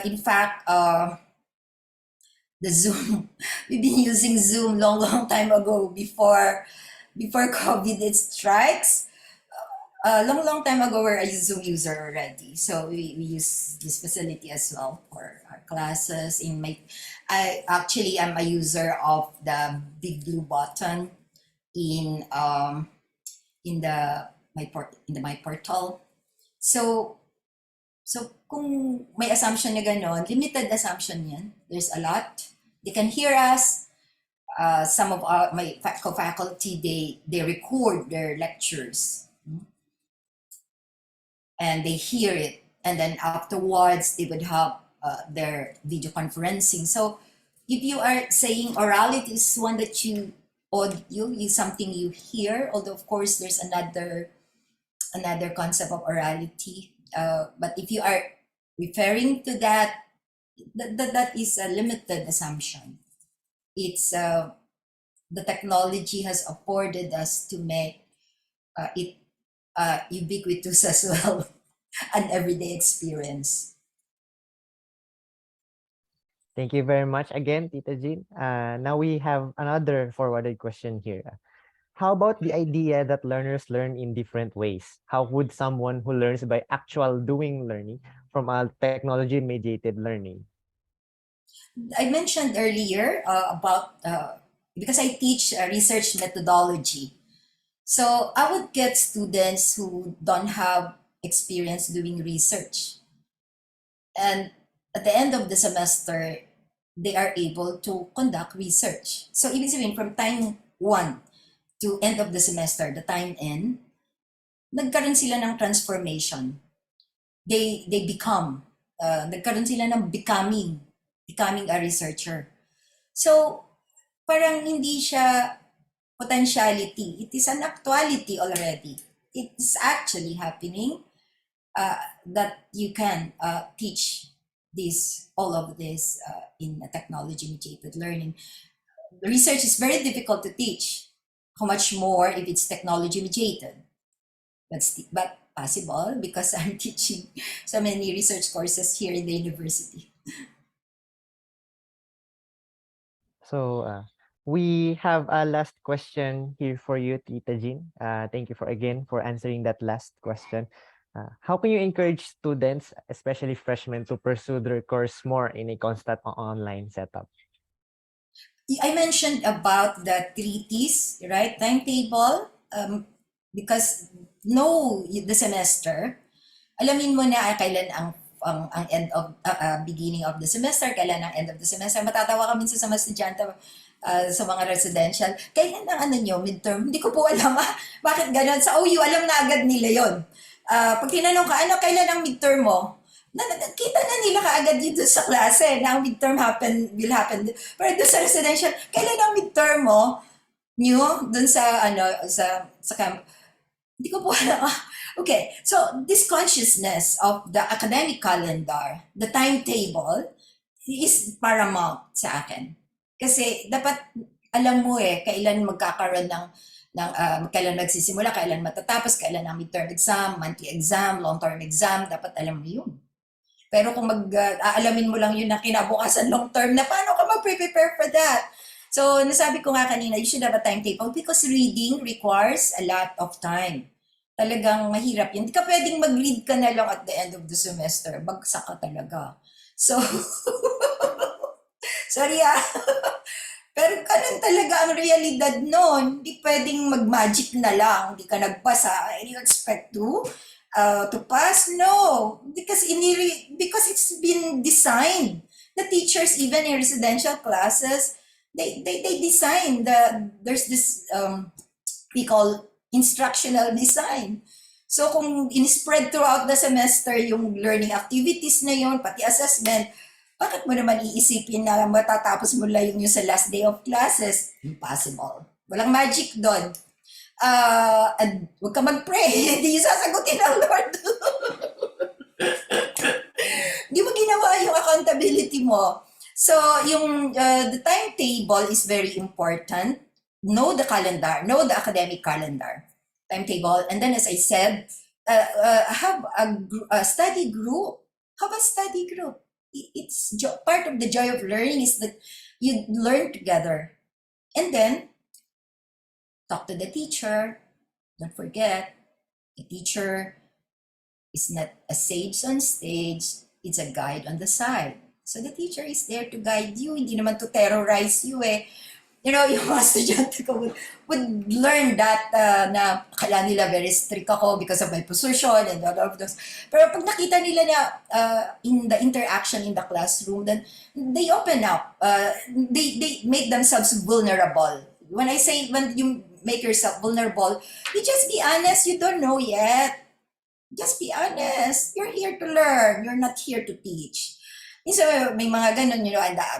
In fact, the Zoom, we've been using Zoom long time ago before COVID it strikes. Long time ago, we're a Zoom user already. So we use this facility as well for our classes. I actually am a user of the big blue button in the my portal. So kung may assumption na ganon, limited assumption yan. There's a lot. They can hear us. Some of my co-faculty, they record their lectures. And they hear it. And then afterwards, they would have their video conferencing. So if you are saying orality is one that you audio is something you hear, although of course there's another concept of orality. But if you are referring to that is a limited assumption. It's the technology has afforded us to make it ubiquitous as well, an everyday experience. Thank you very much again, Tita Jean. Now we have another forwarded question here. How about the idea that learners learn in different ways? How would someone who learns by actual doing learning from a technology-mediated learning? I mentioned earlier about, because I teach research methodology. So I would get students who don't have experience doing research. And at the end of the semester, they are able to conduct research. So ibig sabihin, from time 1 to end of the semester, the time N, nagkaroon sila ng transformation. They become, nagkaroon sila ng becoming a researcher. So parang hindi siya potentiality. It is an actuality already. It is actually happening that you can teach all of this in a technology-mediated learning. The research is very difficult to teach. How much more if it's technology-mediated? But possible because I'm teaching so many research courses here in the university. So we have a last question here for you, Tita Jean. Thank you again for answering that last question. How can you encourage students, especially freshmen, to pursue their course more in a constant online setup? I mentioned about the 3Ts, right? Timetable, because know the semester, alamin mo na kailan ang end of beginning of the semester, kailan ang end of the semester. Matatawa ka minsan sa mga estudyante sa mga residential. Kailan ang midterm? Hindi ko po alam bakit ganon. Sa OU, alam na agad nila yon. Pag tinanong ka, kailan ang midterm mo? Kita na nila kaagad dito sa klase na ang midterm will happen. Pero doon sa residential, kailan ang midterm mo? Doon sa camp. Hindi ko po alam. Okay, so this consciousness of the academic calendar, the timetable, is paramount sa akin. Kasi dapat alam mo kailan magkakaroon kailan magsisimula, kailan matatapos, kailan ang midterm exam, monthly exam, long-term exam, dapat alam mo yun. Pero kung aalamin mo lang yun na kinabukasan long term, na paano ka mag-prepare for that? So, nasabi ko nga kanina, you should have a timetable because reading requires a lot of time. Talagang mahirap yun. Hindi ka pwedeng mag-read ka na lang at the end of the semester. Bagsak ka talaga. So, sorry pero ganun talaga ang realidad noon. Hindi pwedeng mag-magic na lang. Hindi ka nagbasa. And you expect to pass? No. Because it's been designed. The teachers, even in residential classes, they design there's this we call instructional design. So kung in-spread throughout the semester yung learning activities na yun, pati assessment, bakit mo naman iisipin na matatapos mo lang yung sa last day of classes? Impossible. Walang magic doon. And huwag ka mag-pray. Hindi yung sasagutin ng Lord. Di mo ginawa yung accountability mo. So, the timetable is very important. Know the calendar. Know the academic calendar. Timetable. And then, as I said, have a study group. Have a study group. It's part of the joy of learning is that you learn together. And then, talk to the teacher. Don't forget, the teacher is not a sage on stage. It's a guide on the side. So the teacher is there to guide you. Hindi naman to terrorize you You know, yung mga estudyante ko would learn that na akala nila very strict ako because of my position and all of those. Pero pag nakita nila na in the interaction in the classroom, then they open up. They make themselves vulnerable. When you make yourself vulnerable, you just be honest, you don't know yet. Just be honest. You're here to learn. You're not here to teach. So may mga ganun,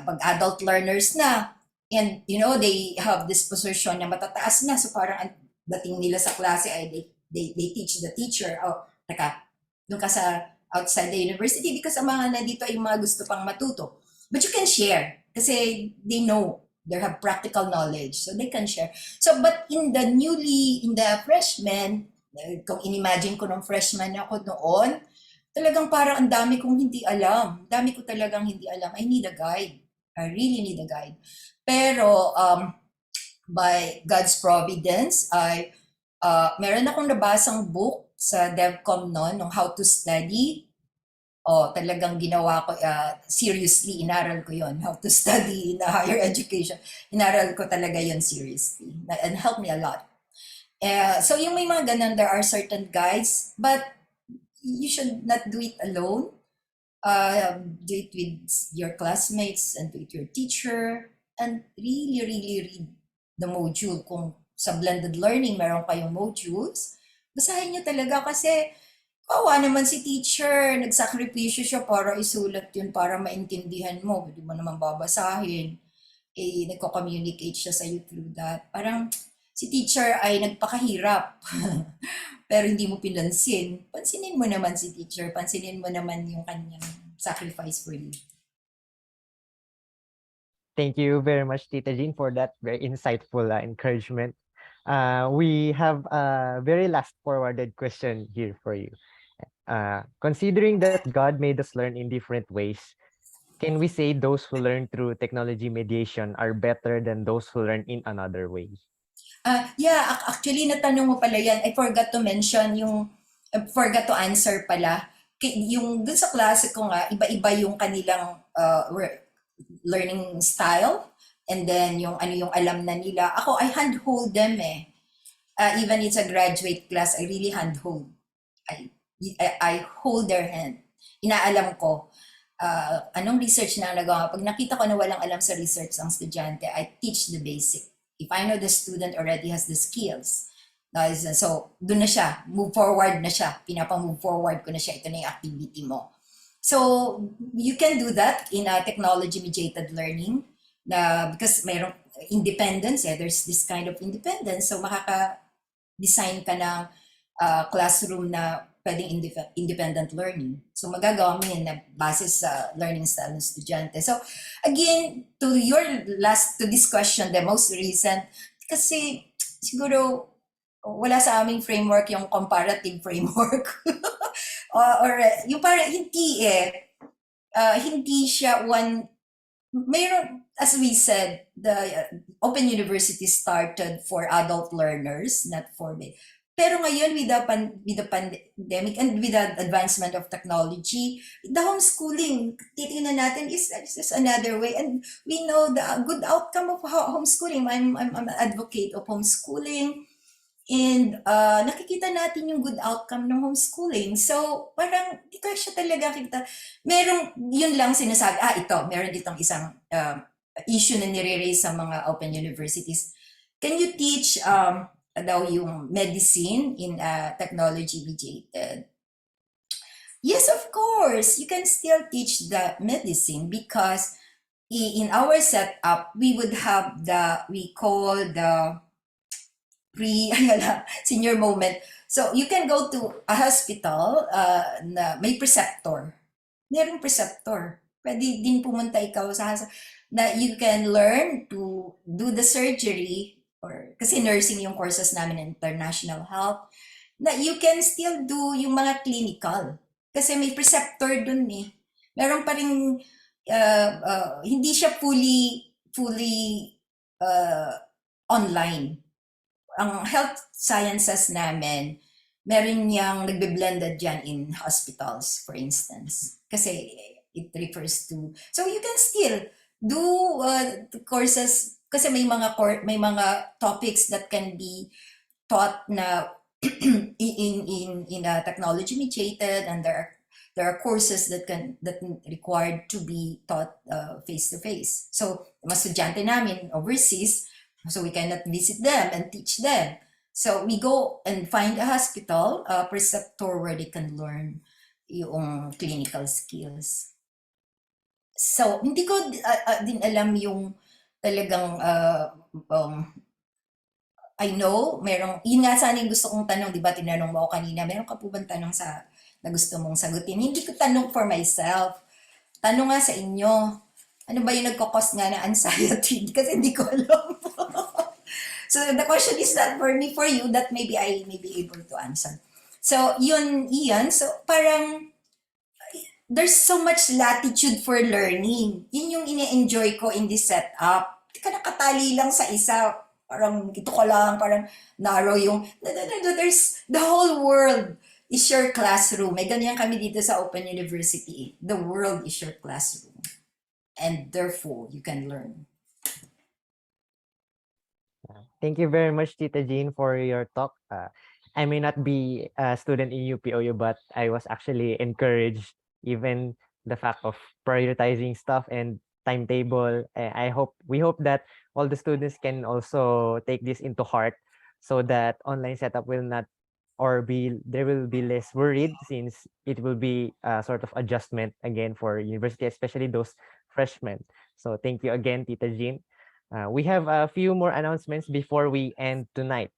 pag adult learners na, and they have this position na matataas na, so parang ang dating nila sa klase ay they teach the teacher, doon ka sa outside the university because ang mga nandito ay mga gusto pang matuto. But you can share kasi they know, they have practical knowledge, so they can share. So, but in the freshmen, kung in-imagine ko nung freshman ako noon, talagang parang ang dami kong hindi alam. Dami ko talagang hindi alam. I need a guide. I really need a guide. Pero by God's providence, meron akong nabasang book sa DevCom noon, ng How to Study. Talagang ginawa ko, seriously, inaral ko yon, how to study in higher education. Inaral ko talaga yon seriously. And helped me a lot. So yung may mga ganun, there are certain guides, but you should not do it alone. Do it with your classmates and with your teacher, and really, really read the module. Kung sa blended learning, meron kayong modules, basahin nyo talaga kasi kawawa naman si teacher, nagsakripisyo siya para isulat yun, para maintindihan mo. Hindi mo naman babasahin. Nagko-communicate siya sa you through that. Parang si teacher ay nagpakahirap. Pero hindi mo pinansin. Pansinin mo naman si teacher. Pansinin mo naman yung kanyang sacrifice for you. Thank you very much, Tita Jean, for that very insightful encouragement. We have a very last forwarded question here for you. Considering that God made us learn in different ways, can we say those who learn through technology mediation are better than those who learn in another way? Yeah, actually, natanong mo pala yan. I forgot to answer pala. Yung dun sa klase ko nga, iba-iba yung kanilang learning style, and then yung alam na nila. Ako, I handhold them even it's a graduate class, I really handhold. I hold their hand. Inaalam ko anong research na nagawa. Pag nakita ko na walang alam sa research ang estudyante, I teach the basic. If I know the student already has the skills, so doon na siya, move forward na siya, pinapa-move forward ko na siya, ito na yung activity mo. So, you can do that in a technology-mediated learning because mayroong independence, there's this kind of independence. So, makaka-design ka ng classroom na pwedeng independent learning. So magagawa mo yan na base sa learning style ng estudyante. So again, to this question, the most recent, kasi siguro wala sa aming framework yung comparative framework. or yung parang hindi siya mayroon, as we said, the Open University started for adult learners, not for me. Pero ngayon, with the pandemic and with the advancement of technology, the homeschooling, titingnan natin, is another way. And we know the good outcome of homeschooling. I'm an advocate of homeschooling. And nakikita natin yung good outcome ng homeschooling. So, parang di ko siya talaga kita. Yun lang sinasabi, meron ditong isang issue na nire-raise sa mga open universities. Can you teach daw yung medicine in technology mediated? Yes, of course. You can still teach the medicine because in our setup, we would have we call the senior moment. So you can go to a hospital na may preceptor. Merong preceptor. Pwede din pumunta ikaw na you can learn to do the surgery or kasi nursing yung courses namin in international health, na you can still do yung mga clinical. Kasi may preceptor dun eh. Meron pa rin, hindi siya fully online. Ang health sciences namin, meron niyang nagbe-blended dyan in hospitals, for instance. Kasi it refers to, so you can still do courses, kasi may mga topics that can be taught na in technology mediated, and there are courses that required to be taught face to face. So, mga estudyante namin overseas, so we cannot visit them and teach them. So we go and find a hospital, a preceptor where they can learn yung clinical skills. So hindi ko din alam yung talagang I know, yun nga sana yung gusto kong tanong, di ba tinanong mo ako kanina, meron ka po bang tanong na gusto mong sagutin? Hindi ko tanong for myself. Tanong nga sa inyo, ano ba yung nagkakos nga ng anxiety? Kasi hindi ko alam. So the question is not for me, for you, that maybe I may be able to answer. So yun, Ian, so parang there's so much latitude for learning. Yun yung ine-enjoy ko in this setup. Hindi ka nakatali lang sa isa, parang ito ko lang, parang narrow yung, no, there's the whole world is your classroom. May ganyan kami dito sa Open University. The world is your classroom. And therefore, you can learn. Thank you very much, Tita Jean, for your talk. I may not be a student in UPOU, but I was actually encouraged, even the fact of prioritizing stuff and timetable. We hope that all the students can also take this into heart, so that online setup will not, there will be less worried, since it will be a sort of adjustment again for university, especially those freshmen. So thank you again, Tita Jean. We have a few more announcements before we end tonight.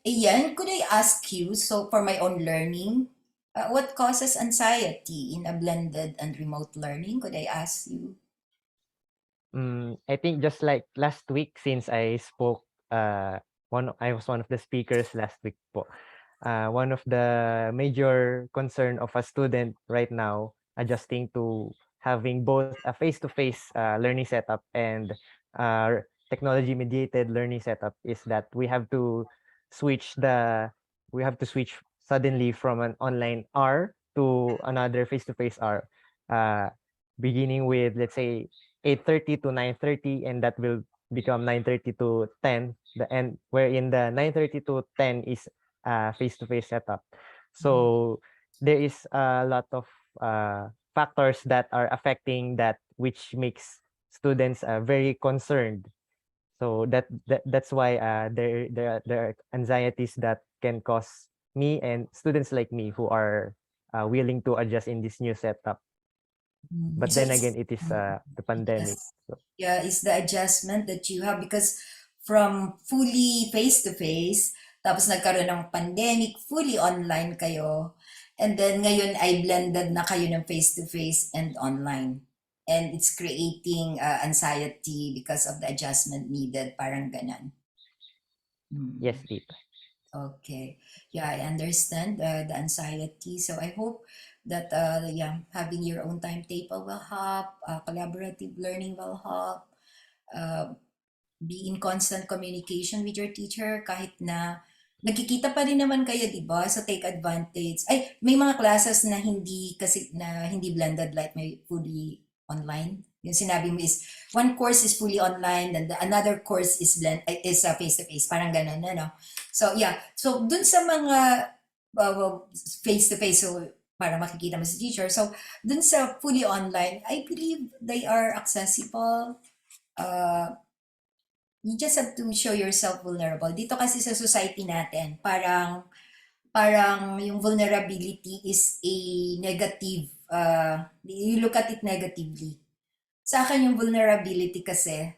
Ian, could I ask you, so for my own learning, what causes anxiety in a blended and remote learning? Could I ask you? I think just like last week, since I spoke, I was one of the speakers last week po. One of the major concern of a student right now adjusting to having both a face-to-face learning setup and technology mediated learning setup is that we have to switch suddenly from an online R to another face-to-face R, beginning with, let's say, 8:30 to 9:30, and that will become 9:30 to 10, wherein the 9:30 to 10 is face-to-face setup. So there is a lot of factors that are affecting that, which makes students very concerned. So that's why there are anxieties that can cause me and students like me who are willing to adjust in this new setup. But So then again, it is the pandemic. yes. So. Yeah, it's the adjustment that you have, because from fully face-to-face, Tapos nagkaroon ng pandemic, fully online kayo. And then ngayon ay blended na kayo ng face-to-face and online. And it's creating anxiety because of the adjustment needed, parang ganan. Yes, tita. Okay. Yeah, I understand the anxiety. So I hope that having your own timetable will help, collaborative learning will help, be in constant communication with your teacher kahit na nagkikita pa rin naman kayo, di ba? So take advantage. Ay, may mga classes na hindi blended like may fully online. Yung sinabi mo is one course is fully online, then another course is face to face. Parang ganun na, no? So yeah. So dun sa mga face to face, so para makikita mo si teacher. So dun sa fully online, I believe they are accessible. You just have to show yourself vulnerable. Dito kasi sa society natin, parang yung vulnerability is a negative, you look at it negatively. Sa akin yung vulnerability kasi,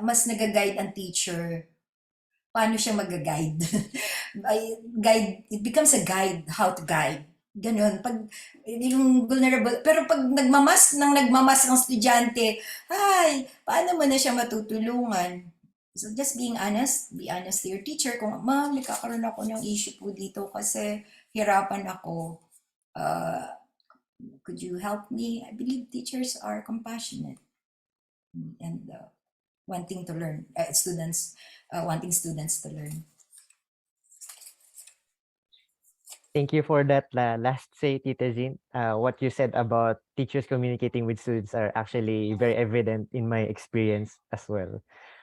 mas nag-guide ang teacher, paano siya mag-guide. It becomes a guide, how to guide. Ganun. Pag yung vulnerable, pero pag nagmamask ang estudyante, ay, paano mo na siya matutulungan? So just being honest, be honest to your teacher. Kung, ma'am, nagkakaroon ako ng issue po dito kasi hirapan ako. Could you help me? I believe teachers are compassionate and wanting to learn, wanting students to learn. Thank you for that last say, Tita Jean. What you said about teachers communicating with students are actually very evident in my experience as well.